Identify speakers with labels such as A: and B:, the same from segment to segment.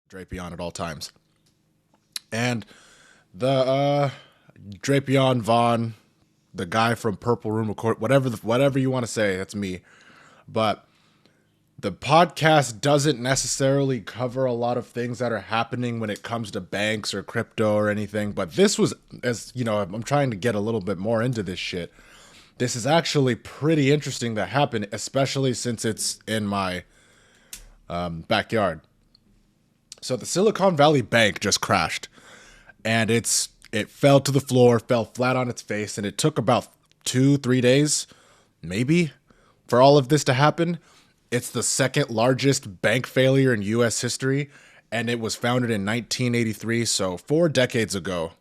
A: Drapion at all times. And the Drapion Vaughn, the guy from Purpleroom whatever you want to say, that's me. But the podcast doesn't necessarily cover a lot of things that are happening when it comes to banks or crypto or anything. But this was, as you know, I'm trying to get a little bit more into this shit. This is actually pretty interesting that happened, especially since it's in my backyard. So the Silicon Valley Bank just crashed, and it fell to the floor, fell flat on its face, and it took about 2-3 days, maybe, for all of this to happen. It's the second largest bank failure in U.S. history, and it was founded in 1983. So 4 decades ago,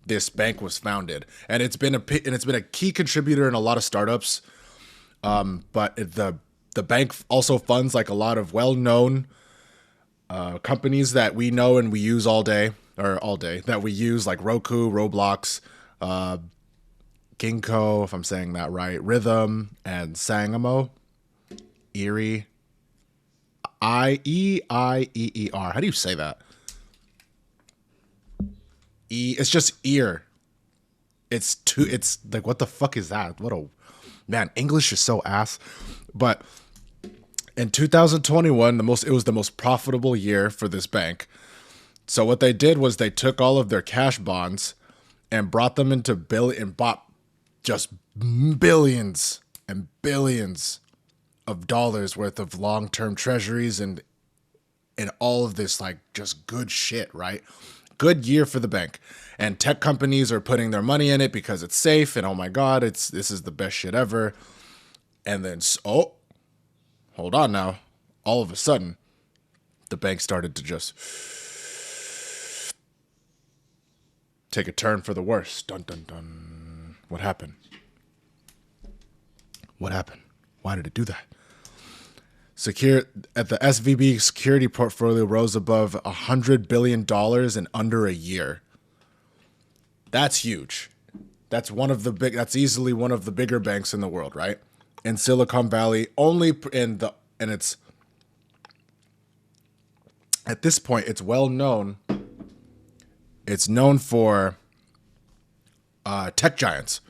A: this bank was founded, and it's been a key contributor in a lot of startups. But the bank also funds like a lot of well-known companies that we know and we use all day that we use, like Roku, Roblox, Ginkgo, if I'm saying that right, Rhythm, and Sangamo. Erie, Ieer. How do you say that? It's just ear. It's like, what the fuck is that? Man, English is so ass. But in 2021, it was the most profitable year for this bank. So what they did was they took all of their cash bonds and brought them into and bought just billions and billions of dollars worth of long-term treasuries and all of this, like, just good shit, right? Good year for the bank. And tech companies are putting their money in it because it's safe, and oh my god, this is the best shit ever. And then hold on now. All of a sudden, the bank started to just take a turn for the worse. Dun dun dun. What happened? What happened? Why did it do that? At the SVB security portfolio rose above $100 billion in under a year. That's huge. That's easily one of the bigger banks in the world, right? In Silicon Valley, it's at this point, it's well known. It's known for tech giants.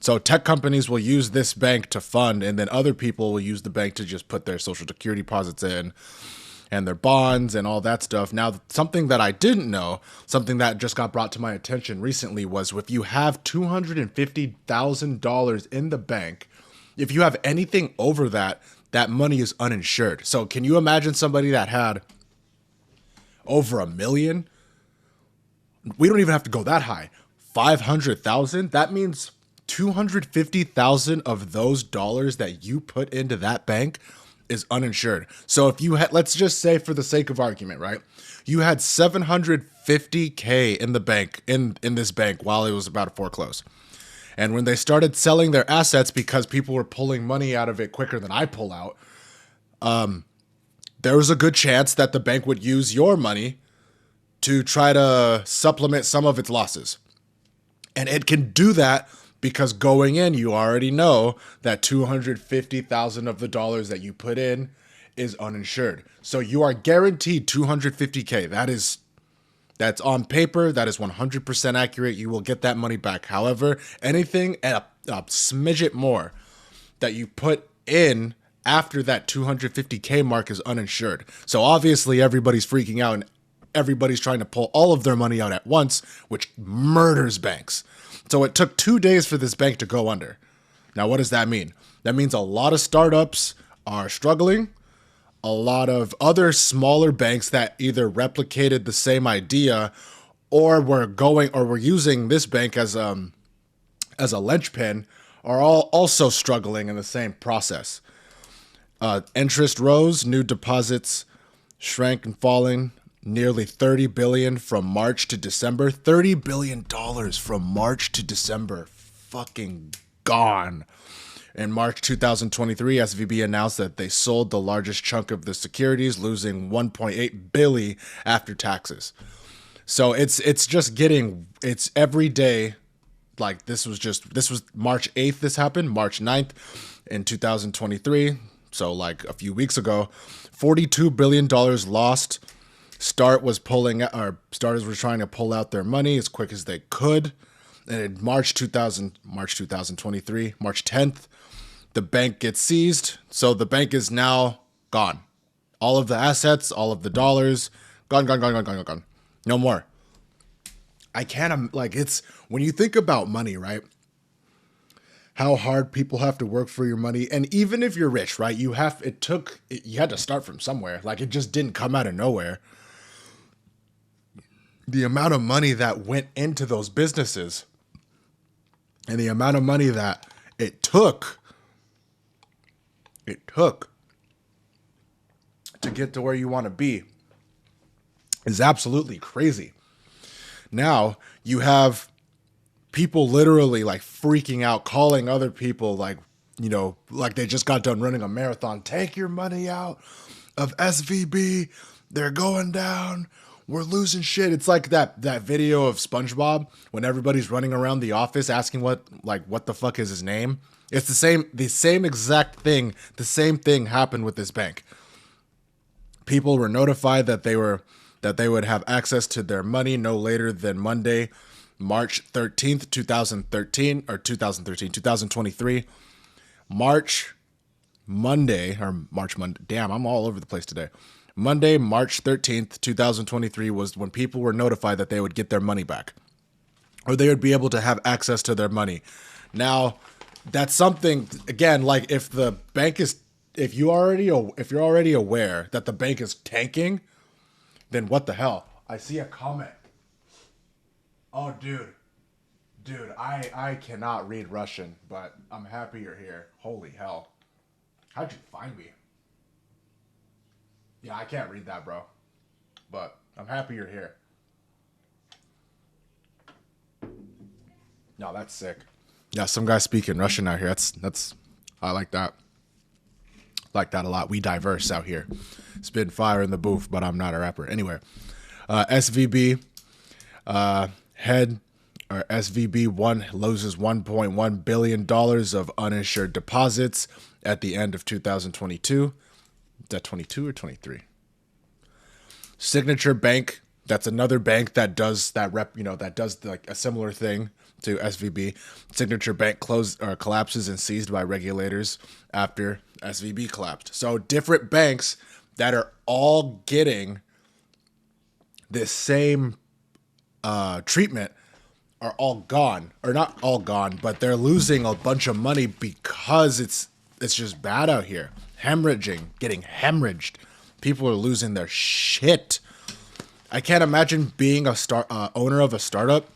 A: So tech companies will use this bank to fund, and then other people will use the bank to just put their social security deposits in and their bonds and all that stuff. Now, something that I didn't know, something that just got brought to my attention recently, was if you have $250,000 in the bank, if you have anything over that, that money is uninsured. So can you imagine somebody that had over $1 million? We don't even have to go that high. 500,000? That means 250,000 of those dollars that you put into that bank is uninsured. So if you had, let's just say for the sake of argument, right? You had $750K in the bank, in this bank while it was about to foreclose. And when they started selling their assets because people were pulling money out of it quicker than I pull out, there was a good chance that the bank would use your money to try to supplement some of its losses. And it can do that because going in, you already know that 250,000 of the dollars that you put in is uninsured. So you are guaranteed 250K. That's on paper. That is 100% accurate. You will get that money back. However, anything a smidget more that you put in after that 250K mark is uninsured. So obviously everybody's freaking out and everybody's trying to pull all of their money out at once, which murders banks. So it took 2 days for this bank to go under. Now, what does that mean? That means a lot of startups are struggling. A lot of other smaller banks that either replicated the same idea or were using this bank as a linchpin are all also struggling in the same process. Interest rose, new deposits shrank and falling. Nearly $30 billion from March to December. $30 billion from March to December. Fucking gone. In March 2023, SVB announced that they sold the largest chunk of the securities, losing $1.8 billion after taxes. So it's every day. Like this was March 8th. This happened March 9th in 2023. So like a few weeks ago, $42 billion lost. Starters were trying to pull out their money as quick as they could. And in March 2023, March 10th, the bank gets seized. So the bank is now gone. All of the assets, all of the dollars, gone. No more. I can't, it's, when you think about money, right? How hard people have to work for your money. And even if you're rich, right? You had to start from somewhere. Like, it just didn't come out of nowhere. The amount of money that went into those businesses and the amount of money that it took to get to where you want to be is absolutely crazy. Now you have people literally like freaking out, calling other people like they just got done running a marathon. Take your money out of SVB. They're going down. We're losing shit. It's like that video of SpongeBob when everybody's running around the office asking what the fuck is his name. It's the same exact thing. The same thing happened with this bank. People were notified that they would have access to their money no later than Monday, March 13th, 2023. March Monday. Damn, I'm all over the place today. Monday, March 13th, 2023 was when people were notified that they would get their money back, or they would be able to have access to their money. Now, that's something, again, like if you're already aware that the bank is tanking, then what the hell? I see a comment. Oh, dude, I cannot read Russian, but I'm happy you're here. Holy hell. How'd you find me? Yeah, I can't read that, bro. But I'm happy you're here. No, that's sick. Yeah, some guy speaking Russian out here. That's I like that. Like that a lot. We diverse out here. Spit fire in the booth, but I'm not a rapper. Anyway, SVB SVB loses $1.1 billion of uninsured deposits at the end of 2022. Is that 22 or 23? Signature Bank, that's another bank that does that does like a similar thing to SVB. Signature Bank collapses and seized by regulators after SVB collapsed. So different banks that are all getting this same treatment are all gone, or not all gone, but they're losing a bunch of money because it's just bad out here. Getting hemorrhaged. People are losing their shit. I can't imagine being a owner of a startup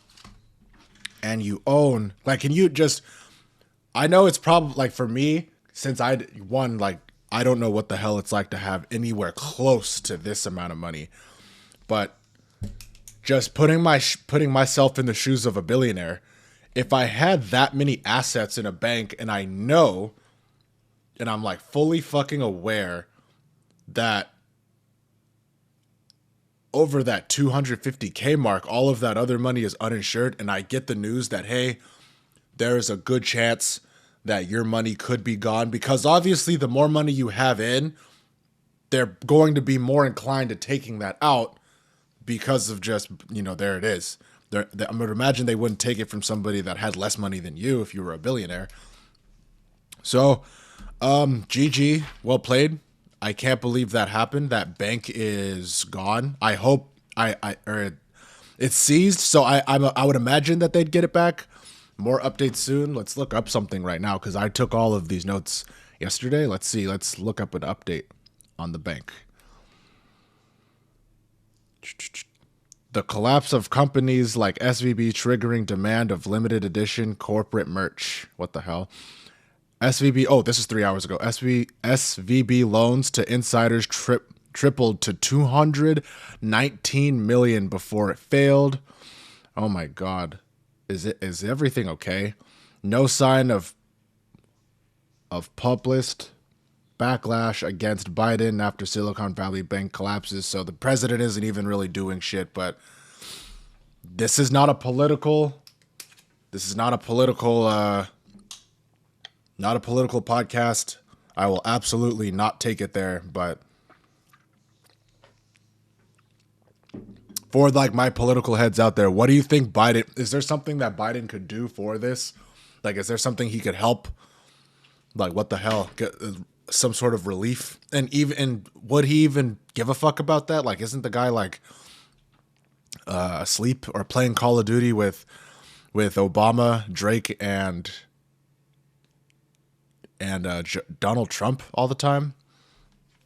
A: and you own, like, I know it's probably, like, for me, since I don't know what the hell it's like to have anywhere close to this amount of money, but just putting myself in the shoes of a billionaire, if I had that many assets in a bank and I know, and I'm like fully fucking aware that over that 250K mark, all of that other money is uninsured, and I get the news that, hey, there is a good chance that your money could be gone, because obviously the more money you have in, they're going to be more inclined to taking that out because of just, there it is. I would imagine they wouldn't take it from somebody that had less money than you if you were a billionaire. So, GG, well played. I can't believe that happened. That bank is gone. I hope it's seized. So I would imagine that they'd get it back. More updates soon. Let's look up something right now because I took all of these notes yesterday. Let's see. Let's look up an update on the bank. The collapse of companies like SVB triggering demand of limited edition corporate merch. What the hell? SVB, this is 3 hours ago. SVB loans to insiders tripled to $219 million before it failed. Oh my God. Is everything okay? No sign of populist backlash against Biden after Silicon Valley Bank collapses. So the president isn't even really doing shit, but this is not a political podcast. I will absolutely not take it there, but for like my political heads out there, what do you think Biden, is there something that Biden could do for this? Like, is there something he could help? Like, what the hell? Get some sort of relief? And would he even give a fuck about that? Like, isn't the guy like asleep or playing Call of Duty with Obama, Drake, and Donald Trump all the time?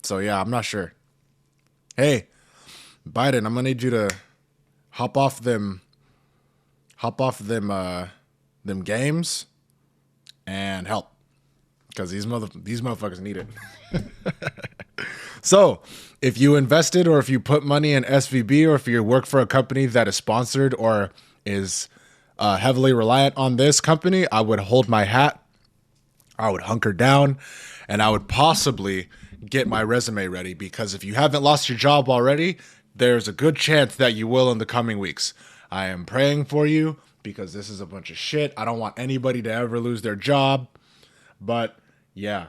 A: So yeah, I'm not sure. Hey, Biden, I'm gonna need you to hop off them games and help, because these motherfuckers need it. So, if you invested or if you put money in SVB or if you work for a company that is sponsored or is heavily reliant on this company, I would hold my hat. I would hunker down, and I would possibly get my resume ready, because if you haven't lost your job already, there's a good chance that you will in the coming weeks. I am praying for you, because this is a bunch of shit. I don't want anybody to ever lose their job. But yeah,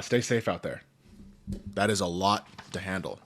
A: stay safe out there. That is a lot to handle.